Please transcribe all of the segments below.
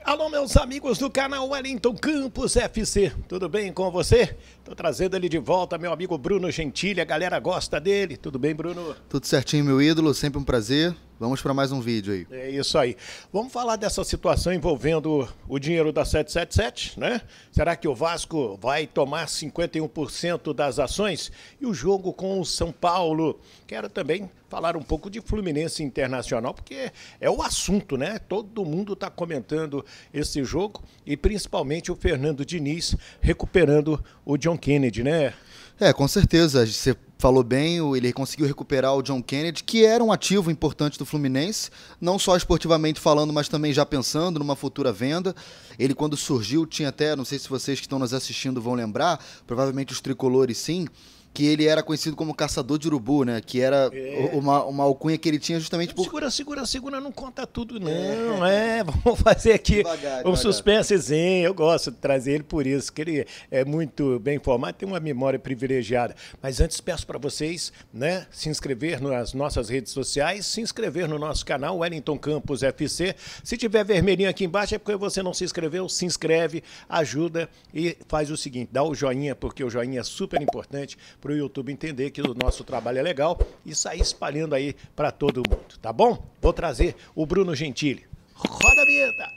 Alô, meus amigos do canal Wellington Campos FC, tudo bem com você? Tô trazendo ele de volta, meu amigo Bruno Gentili, a galera gosta dele. Tudo bem, Bruno? Tudo certinho, meu ídolo, sempre um prazer. Vamos para mais um vídeo aí. É isso aí. Vamos falar dessa situação envolvendo o dinheiro da 777, né? Será que o Vasco vai tomar 51% das ações? E o jogo com o São Paulo? Quero também falar um pouco de Fluminense Internacional, porque é o assunto, né? Todo mundo está comentando esse jogo e principalmente o Fernando Diniz recuperando o John Kennedy, né? Com certeza. Você falou bem, ele conseguiu recuperar o John Kennedy, que era um ativo importante do Fluminense, não só esportivamente falando, mas também já pensando numa futura venda. Ele, quando surgiu, tinha até, não sei se vocês que estão nos assistindo vão lembrar, provavelmente os tricolores sim, que ele era conhecido como caçador de urubu, né? Que era uma alcunha que ele tinha justamente por... Segura, não conta tudo não, vamos fazer aqui devagar. Suspensezinho, eu gosto de trazer ele por isso, que ele é muito bem informado, tem uma memória privilegiada. Mas antes peço para vocês, né, se inscrever nas nossas redes sociais, se inscrever no nosso canal, Wellington Campos FC. Se tiver vermelhinho aqui embaixo é porque você não se inscreveu, se inscreve, ajuda e faz o seguinte, dá o joinha, porque o joinha é super importante para o YouTube entender que o nosso trabalho é legal e sair espalhando aí para todo mundo, tá bom? Vou trazer o Bruno Gentili. Roda a vinheta!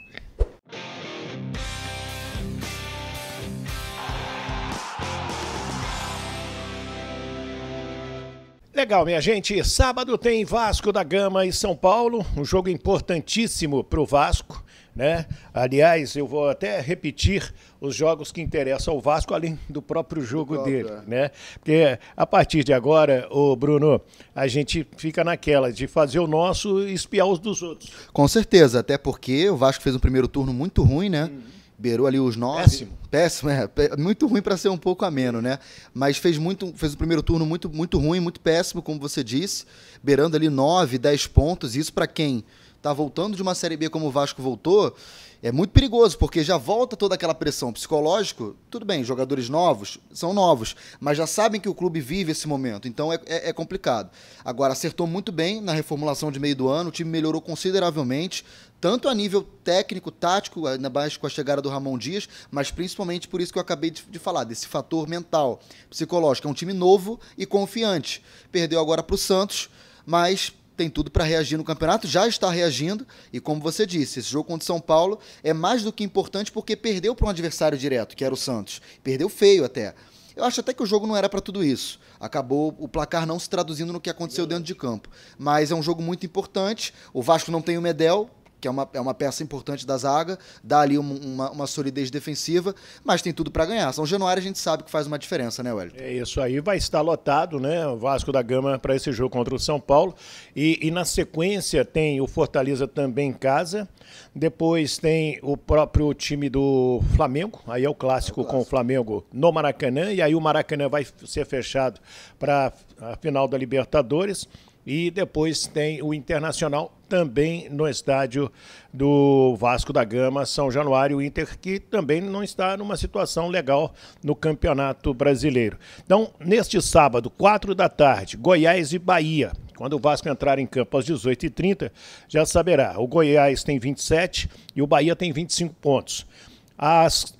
Legal, minha gente. Sábado tem Vasco da Gama e São Paulo, um jogo importantíssimo para o Vasco, né? Aliás, eu vou até repetir os jogos que interessam ao Vasco, além do próprio jogo dele, né? Porque a partir de agora, ô Bruno, a gente fica naquela de fazer o nosso e espiar os dos outros. Com certeza, até porque o Vasco fez um primeiro turno muito ruim, né? Beirou ali os 9. Péssimo, muito ruim para ser um pouco ameno, né? Mas fez o primeiro turno muito ruim, muito péssimo, como você disse, beirando ali 9, 10 pontos. Isso para quem tá voltando de uma Série B como o Vasco voltou, é muito perigoso, porque já volta toda aquela pressão psicológica. Tudo bem, jogadores novos são novos, mas já sabem que o clube vive esse momento, então é complicado. Agora, acertou muito bem na reformulação de meio do ano, o time melhorou consideravelmente, tanto a nível técnico, tático, ainda mais com a chegada do Ramon Dias, mas principalmente por isso que eu acabei de falar, desse fator mental, psicológico. É um time novo e confiante. Perdeu agora para o Santos, mas tem tudo para reagir no campeonato, já está reagindo, e como você disse, esse jogo contra o São Paulo é mais do que importante porque perdeu para um adversário direto, que era o Santos. Perdeu feio até. Eu acho até que o jogo não era para tudo isso. Acabou o placar não se traduzindo no que aconteceu dentro de campo. Mas é um jogo muito importante. O Vasco não tem o Medel, que é uma peça importante da zaga, dá ali uma solidez defensiva, mas tem tudo para ganhar. São Januário a gente sabe que faz uma diferença, né, Wellington? É isso aí, vai estar lotado, né, o Vasco da Gama para esse jogo contra o São Paulo, e na sequência tem o Fortaleza também em casa, depois tem o próprio time do Flamengo, aí é o clássico com o Flamengo no Maracanã, e aí o Maracanã vai ser fechado para a final da Libertadores. E depois tem o Internacional também no estádio do Vasco da Gama, São Januário, o Inter, que também não está numa situação legal no Campeonato Brasileiro. Então, neste sábado, 4 da tarde, Goiás e Bahia. Quando o Vasco entrar em campo às 18h30, já saberá. O Goiás tem 27 e o Bahia tem 25 pontos.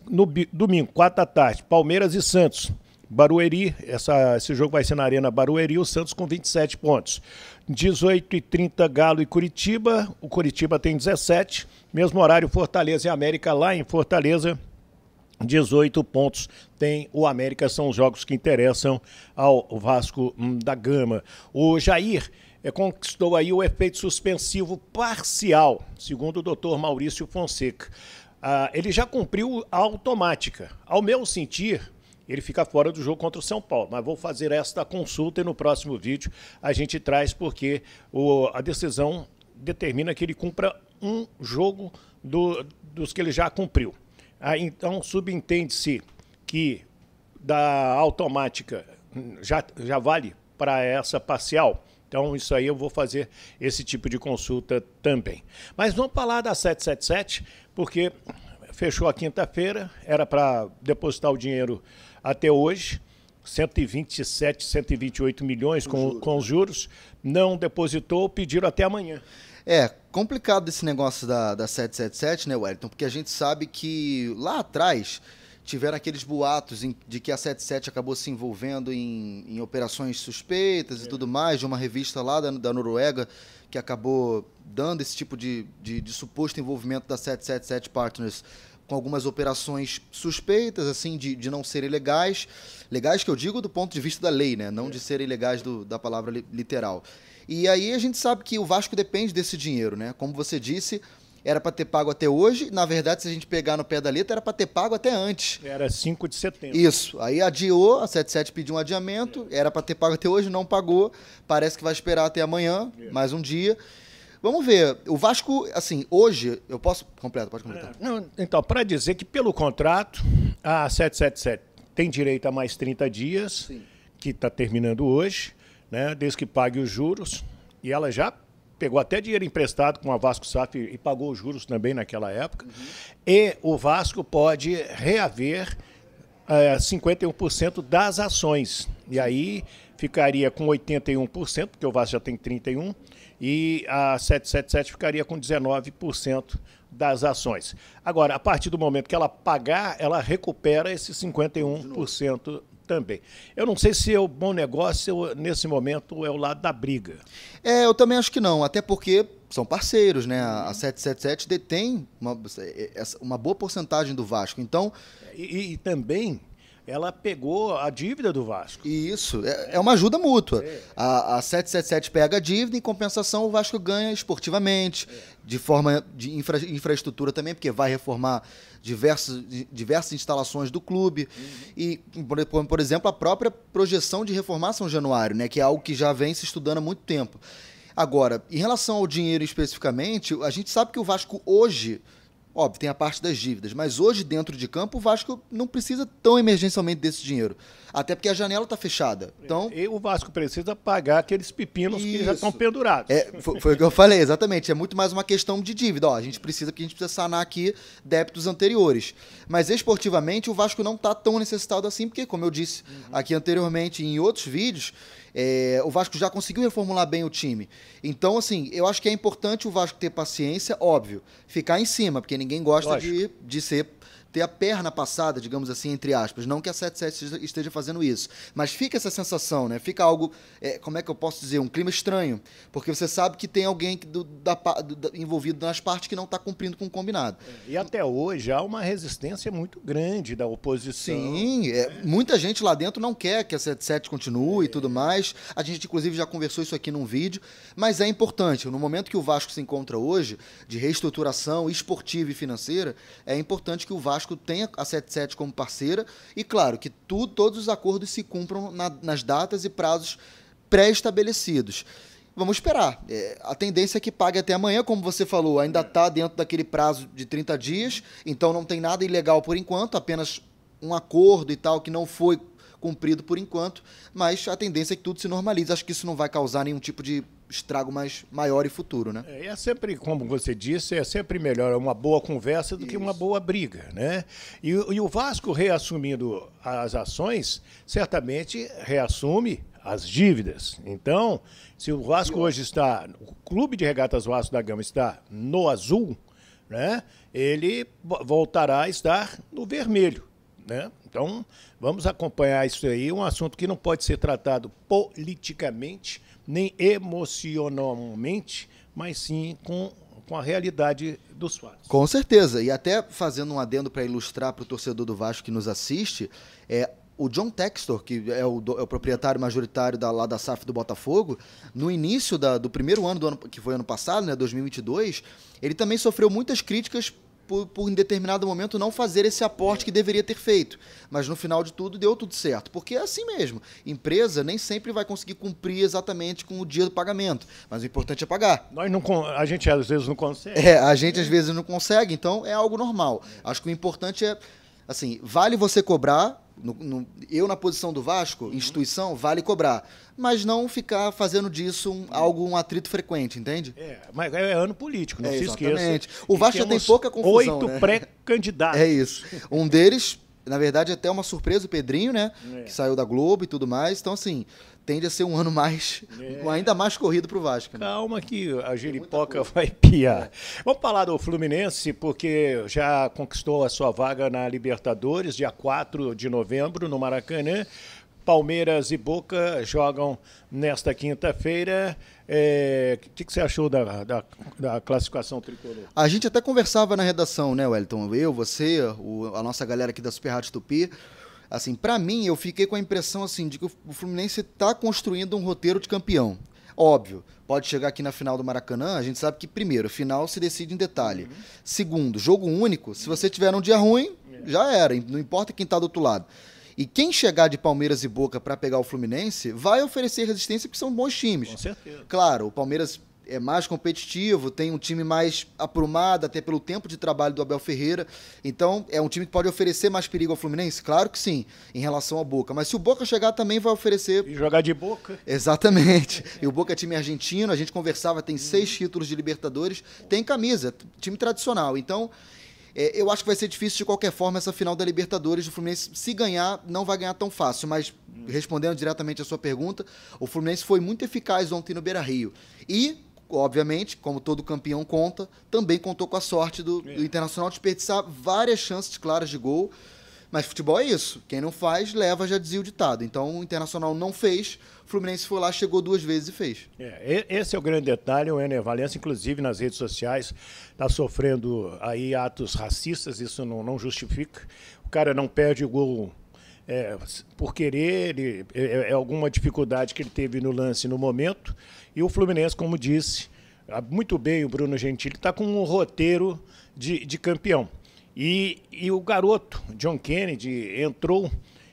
No domingo, 4 da tarde, Palmeiras e Santos. Barueri, esse jogo vai ser na Arena Barueri, o Santos com 27 pontos. 18h30, Galo e Curitiba, o Curitiba tem 17, mesmo horário Fortaleza e América lá em Fortaleza, 18 pontos tem o América, são os jogos que interessam ao Vasco da Gama. O Jair conquistou aí o efeito suspensivo parcial, segundo o doutor Maurício Fonseca. Ele já cumpriu a automática. Ao meu sentir, ele fica fora do jogo contra o São Paulo. Mas vou fazer esta consulta e no próximo vídeo a gente traz, porque a decisão determina que ele cumpra um jogo dos que ele já cumpriu. Então subentende-se que da automática já vale para essa parcial. Então isso aí eu vou fazer esse tipo de consulta também. Mas vamos falar da 777, porque fechou a quinta-feira, era para depositar o dinheiro até hoje, 127, 128 milhões com os juros, não depositou, pediram até amanhã. É, complicado esse negócio da 777, né, Wellington? Porque a gente sabe que lá atrás tiveram aqueles boatos de que a 77 acabou se envolvendo em operações suspeitas e tudo mais, de uma revista lá da Noruega que acabou dando esse tipo de suposto envolvimento da 777 Partners com algumas operações suspeitas, assim, de não serem legais. Legais que eu digo do ponto de vista da lei, né? Não de serem legais da palavra literal. E aí a gente sabe que o Vasco depende desse dinheiro, né? Como você disse, era para ter pago até hoje. Na verdade, se a gente pegar no pé da letra, era para ter pago até antes. Era 5 de setembro. Isso. Aí adiou, a 77 pediu um adiamento, era para ter pago até hoje, não pagou. Parece que vai esperar até amanhã, mais um dia. Vamos ver. O Vasco, assim, hoje... Eu posso completar? Pode completar. Não, então, para dizer que pelo contrato, a 777 tem direito a mais 30 dias, sim, que está terminando hoje, né, desde que pague os juros, e ela já pegou até dinheiro emprestado com a Vasco SAF e pagou os juros também naquela época, e o Vasco pode reaver 51% das ações, e aí ficaria com 81%, porque o Vasco já tem 31%, e a 777 ficaria com 19% das ações. Agora, a partir do momento que ela pagar, ela recupera esse 51% também. Eu não sei se é o bom negócio, nesse momento, é o lado da briga. Eu também acho que não, até porque são parceiros, né? A 777 detém uma boa porcentagem do Vasco, então... E também... ela pegou a dívida do Vasco. Isso, é uma ajuda mútua. A 777 pega a dívida, em compensação o Vasco ganha esportivamente, de forma de infraestrutura também, porque vai reformar diversas instalações do clube. E, por exemplo, a própria projeção de reformar São Januário, né, que é algo que já vem se estudando há muito tempo. Agora, em relação ao dinheiro especificamente, a gente sabe que o Vasco hoje... Óbvio, tem a parte das dívidas, mas hoje, dentro de campo, o Vasco não precisa tão emergencialmente desse dinheiro. Até porque a janela está fechada. Então, e o Vasco precisa pagar aqueles pepinos que já estão pendurados. Foi o que eu falei, exatamente. É muito mais uma questão de dívida. A gente precisa sanar aqui débitos anteriores. Mas, esportivamente, o Vasco não está tão necessitado assim, porque, como eu disse aqui anteriormente em outros vídeos, o Vasco já conseguiu reformular bem o time. Então, assim, eu acho que é importante o Vasco ter paciência, óbvio, ficar em cima, porque ninguém gosta de ter a perna passada, digamos assim, entre aspas. Não que a 77 esteja fazendo isso, mas fica essa sensação, né? Fica algo, como é que eu posso dizer, um clima estranho, porque você sabe que tem alguém envolvido nas partes que não está cumprindo com o combinado. E até hoje há uma resistência muito grande da oposição. Sim, muita gente lá dentro não quer que a 77 continue e tudo mais. A gente, inclusive, já conversou isso aqui num vídeo, mas é importante. No momento que o Vasco se encontra hoje, de reestruturação esportiva e financeira, é importante que o Vasco tenha a 77 como parceira e, claro, que todos os acordos se cumpram nas datas e prazos pré-estabelecidos. Vamos esperar. A tendência é que pague até amanhã, como você falou, ainda está dentro daquele prazo de 30 dias, então não tem nada ilegal por enquanto, apenas um acordo e tal que não foi cumprido por enquanto, mas a tendência é que tudo se normalize. Acho que isso não vai causar nenhum tipo de estrago maior e futuro, né? É sempre, como você disse, é sempre melhor uma boa conversa do que uma boa briga, né? E o Vasco reassumindo as ações, certamente reassume as dívidas. Então, se o Vasco hoje está, o Clube de Regatas Vasco da Gama está no azul, né? Ele voltará a estar no vermelho, né? Então, vamos acompanhar isso aí, um assunto que não pode ser tratado politicamente, nem emocionalmente, mas sim com a realidade dos fatos. Com certeza, e até fazendo um adendo para ilustrar para o torcedor do Vasco que nos assiste, o John Textor, que é o proprietário majoritário lá da SAF do Botafogo, no início do primeiro ano, que foi ano passado, né, 2022, ele também sofreu muitas críticas por em determinado momento não fazer esse aporte que deveria ter feito. Mas no final de tudo deu tudo certo. Porque é assim mesmo. Empresa nem sempre vai conseguir cumprir exatamente com o dia do pagamento. Mas o importante é pagar. A gente às vezes não consegue. A gente às vezes não consegue, então é algo normal. Acho que o importante é, assim, vale você cobrar. Eu, na posição do Vasco, instituição, vale cobrar. Mas não ficar fazendo disso um atrito frequente, entende? Mas é ano político, não se esqueça. O Vasco já tem pouca confusão, 8 pré-candidatos. É isso. Um deles Na verdade, até uma surpresa o Pedrinho, né? Que saiu da Globo e tudo mais. Então, assim, tende a ser um ano mais, ainda mais corrido para o Vasco. Né? Calma que a giripoca vai piar. Vamos falar do Fluminense, porque já conquistou a sua vaga na Libertadores, dia 4 de novembro, no Maracanã. Palmeiras e Boca jogam nesta quinta-feira. O que você achou da classificação tricolor? A gente até conversava na redação, né, Wellington? Eu, você, a nossa galera aqui da Super Rádio Tupi. Assim, para mim, eu fiquei com a impressão assim, de que o Fluminense está construindo um roteiro de campeão. Óbvio, pode chegar aqui na final do Maracanã, a gente sabe que, primeiro, final se decide em detalhe. Segundo, jogo único, se você tiver um dia ruim, já era, não importa quem está do outro lado. E quem chegar de Palmeiras e Boca para pegar o Fluminense vai oferecer resistência porque são bons times. Com certeza. Claro, o Palmeiras é mais competitivo, tem um time mais aprumado, até pelo tempo de trabalho do Abel Ferreira. Então, é um time que pode oferecer mais perigo ao Fluminense? Claro que sim, em relação ao Boca. Mas se o Boca chegar, também vai oferecer... E jogar de Boca? Exatamente. E o Boca é time argentino, a gente conversava, tem 6 títulos de Libertadores, tem camisa, time tradicional. Então... eu acho que vai ser difícil de qualquer forma essa final da Libertadores. O Fluminense, se ganhar, não vai ganhar tão fácil. Mas, respondendo diretamente a sua pergunta, o Fluminense foi muito eficaz ontem no Beira-Rio. E, obviamente, como todo campeão conta, também contou com a sorte do Internacional desperdiçar várias chances claras de gol. Mas futebol é isso. Quem não faz, leva, já dizia o ditado. Então, o Internacional não fez, o Fluminense foi lá, chegou 2 vezes e fez. Esse é o grande detalhe. O Ener Valencia, inclusive nas redes sociais, está sofrendo aí atos racistas, isso não justifica. O cara não perde o gol por querer, é alguma dificuldade que ele teve no lance no momento. E o Fluminense, como disse, muito bem o Bruno Gentili, está com um roteiro de campeão. E o garoto, John Kennedy, entrou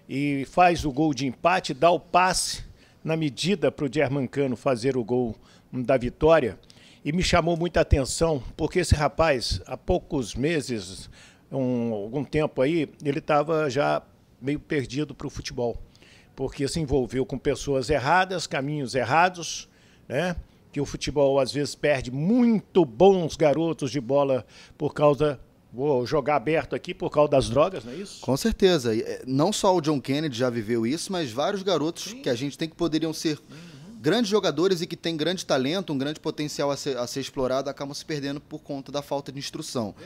e faz o gol de empate, dá o passe na medida para o Germancano fazer o gol da vitória. E me chamou muita atenção, porque esse rapaz, há poucos meses, algum tempo aí, ele estava já meio perdido para o futebol. Porque se envolveu com pessoas erradas, caminhos errados, né? Que o futebol às vezes perde muito bons garotos de bola por causa... Vou jogar aberto aqui por causa das drogas, não é isso? Com certeza. Não só o John Kennedy já viveu isso, mas vários garotos que a gente tem que poderiam ser grandes jogadores e que têm grande talento, um grande potencial a ser explorado, acabam se perdendo por conta da falta de instrução.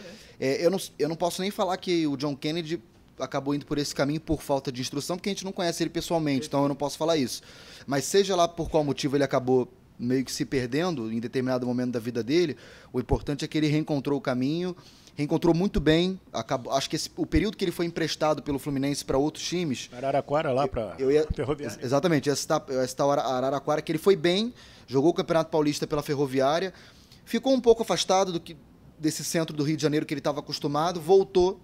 Eu não posso nem falar que o John Kennedy acabou indo por esse caminho por falta de instrução, porque a gente não conhece ele pessoalmente, então eu não posso falar isso. Mas seja lá por qual motivo ele acabou meio que se perdendo em determinado momento da vida dele, o importante é que ele reencontrou o caminho, reencontrou muito bem. Acho que o período que ele foi emprestado pelo Fluminense para outros times... Araraquara lá para Ferroviária. Exatamente, essa Araraquara, que ele foi bem, jogou o Campeonato Paulista pela Ferroviária, ficou um pouco afastado desse centro do Rio de Janeiro que ele estava acostumado, voltou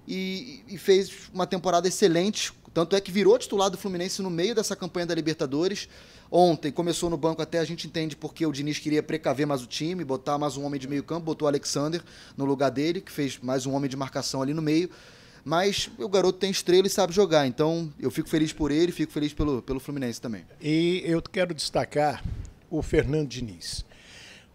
e fez uma temporada excelente. Tanto é que virou titular do Fluminense no meio dessa campanha da Libertadores. Ontem começou no banco, até a gente entende porque o Diniz queria precaver mais o time, botar mais um homem de meio campo, botou o Alexander no lugar dele, que fez mais um homem de marcação ali no meio. Mas o garoto tem estrela e sabe jogar, então eu fico feliz por ele, fico feliz pelo Fluminense também. E eu quero destacar o Fernando Diniz.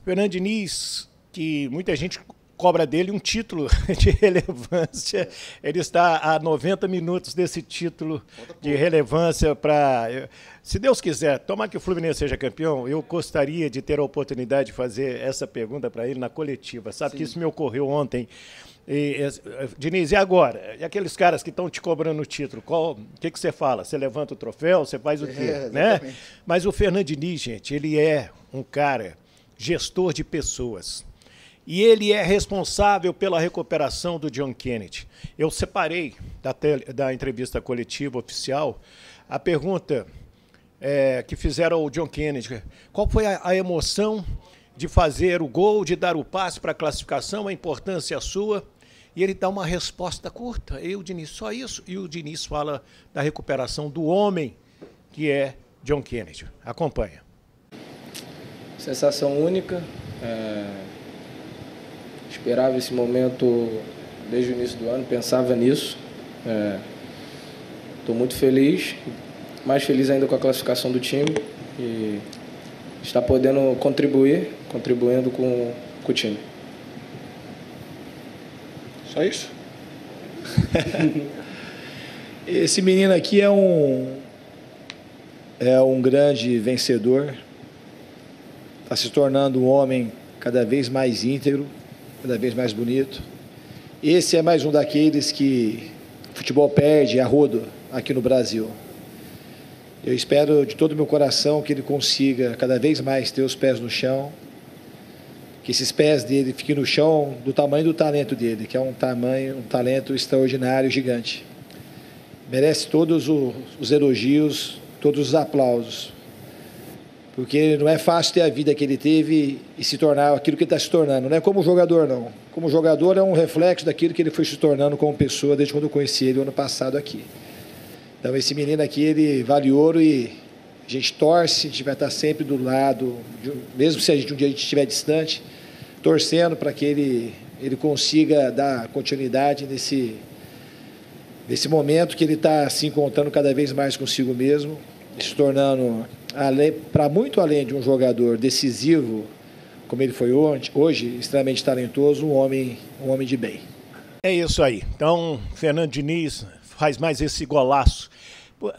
O Fernando Diniz, que muita gente cobra dele um título de relevância. Ele está a 90 minutos desse título de relevância para... Se Deus quiser, tomar que o Fluminense seja campeão, eu gostaria de ter a oportunidade de fazer essa pergunta para ele na coletiva. Sabe que isso me ocorreu ontem. Diniz, e agora? E aqueles caras que estão te cobrando o título, o que você fala? Você levanta o troféu? Você faz o quê? Né? Mas o Fernando Diniz, gente, ele é um cara gestor de pessoas. E ele é responsável pela recuperação do John Kennedy. Eu separei da entrevista coletiva oficial a pergunta que fizeram ao John Kennedy. Qual foi a emoção de fazer o gol, de dar o passe para a classificação, a importância sua? E ele dá uma resposta curta. E o Diniz, só isso? E o Diniz fala da recuperação do homem que é John Kennedy. Acompanha. Sensação única. Esperava esse momento desde o início do ano, pensava nisso. Estou muito feliz, mais feliz ainda com a classificação do time e está podendo contribuindo com o time. Só isso? Esse menino aqui é um grande vencedor, está se tornando um homem cada vez mais íntegro, cada vez mais bonito. Esse é mais um daqueles que o futebol perde a rodo aqui no Brasil. Eu espero de todo o meu coração que ele consiga cada vez mais ter os pés no chão, que esses pés dele fiquem no chão do tamanho do talento dele, que é um talento extraordinário, gigante. Merece todos os elogios, todos os aplausos, porque não é fácil ter a vida que ele teve e se tornar aquilo que ele está se tornando. Não é como jogador, não. Como jogador é um reflexo daquilo que ele foi se tornando como pessoa desde quando eu conheci ele ano passado aqui. Então esse menino aqui, ele vale ouro e a gente torce, a gente vai estar sempre do lado, mesmo se um dia a gente estiver distante, torcendo para que ele consiga dar continuidade nesse momento que ele está se encontrando cada vez mais consigo mesmo, se tornando, para muito além de um jogador decisivo, como ele foi hoje, extremamente talentoso, um homem de bem. É isso aí. Então, Fernando Diniz faz mais esse golaço.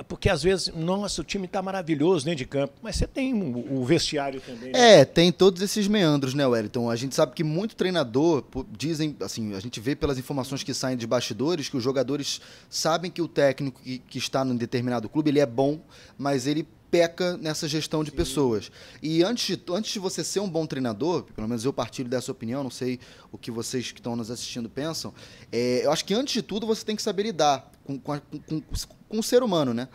Porque às vezes, nossa, o time está maravilhoso dentro de campo, mas você tem o vestiário também. Né? Tem todos esses meandros, né, Wellington? A gente sabe que muito treinador, dizem, assim, a gente vê pelas informações que saem de bastidores, que os jogadores sabem que o técnico que está num determinado clube, ele é bom, mas ele peca nessa gestão de pessoas. E antes de você ser um bom treinador, pelo menos eu partilho dessa opinião, não sei o que vocês que estão nos assistindo pensam, eu acho que antes de tudo você tem que saber lidar com o ser humano, né?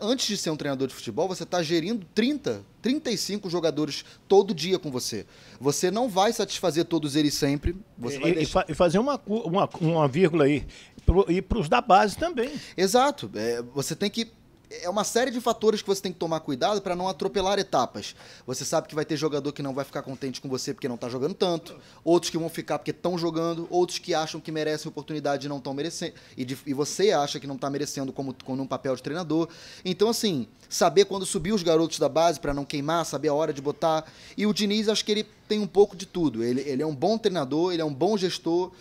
Antes de ser um treinador de futebol, você está gerindo 35 jogadores todo dia com você. Você não vai satisfazer todos eles sempre. Você vai e fazer uma vírgula aí, e para os da base também. Exato. Você tem que... É uma série de fatores que você tem que tomar cuidado para não atropelar etapas. Você sabe que vai ter jogador que não vai ficar contente com você porque não está jogando tanto, outros que vão ficar porque estão jogando, outros que acham que merecem oportunidade e não estão merecendo, e você acha que não está merecendo como um papel de treinador. Então, assim, saber quando subir os garotos da base para não queimar, saber a hora de botar. E o Diniz, acho que ele tem um pouco de tudo. Ele é um bom treinador, ele é um bom gestor.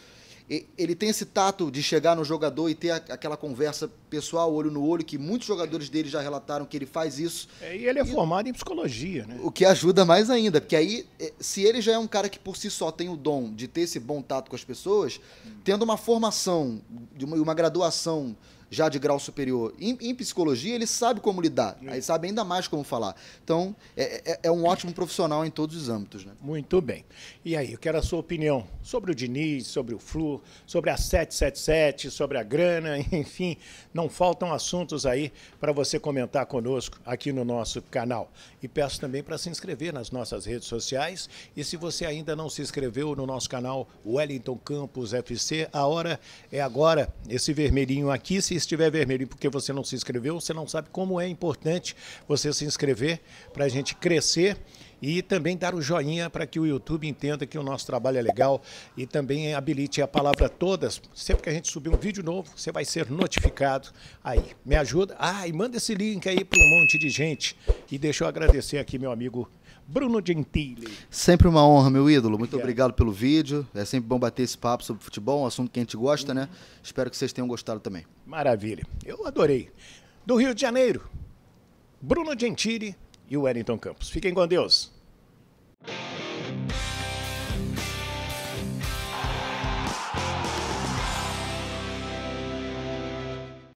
Ele tem esse tato de chegar no jogador e ter aquela conversa pessoal, olho no olho, que muitos jogadores dele já relataram que ele faz isso. E ele é formado em psicologia, né? O que ajuda mais ainda, porque aí, se ele já é um cara que por si só tem o dom de ter esse bom tato com as pessoas, tendo uma formação, uma graduação já de grau superior em psicologia, ele sabe como lidar, aí sabe ainda mais como falar. Então, é um ótimo profissional em todos os âmbitos, né? Muito bem. E aí, eu quero a sua opinião sobre o Diniz, sobre o Flu, sobre a 777, sobre a grana, enfim, não faltam assuntos aí para você comentar conosco aqui no nosso canal. E peço também para se inscrever nas nossas redes sociais, e se você ainda não se inscreveu no nosso canal Wellington Campos FC, a hora é agora. Esse vermelhinho aqui, se estiver vermelho porque você não se inscreveu, você não sabe como é importante você se inscrever para a gente crescer e também dar o joinha para que o YouTube entenda que o nosso trabalho é legal e também habilite a palavra todas. Sempre que a gente subir um vídeo novo, você vai ser notificado. Aí, me ajuda? E manda esse link aí para um monte de gente. E deixa eu agradecer aqui meu amigo Bruno Gentili. Sempre uma honra, meu ídolo. Muito obrigado pelo vídeo. É sempre bom bater esse papo sobre futebol, um assunto que a gente gosta, né? Espero que vocês tenham gostado também. Maravilha. Eu adorei. Do Rio de Janeiro, Bruno Gentili e o Wellington Campos. Fiquem com Deus.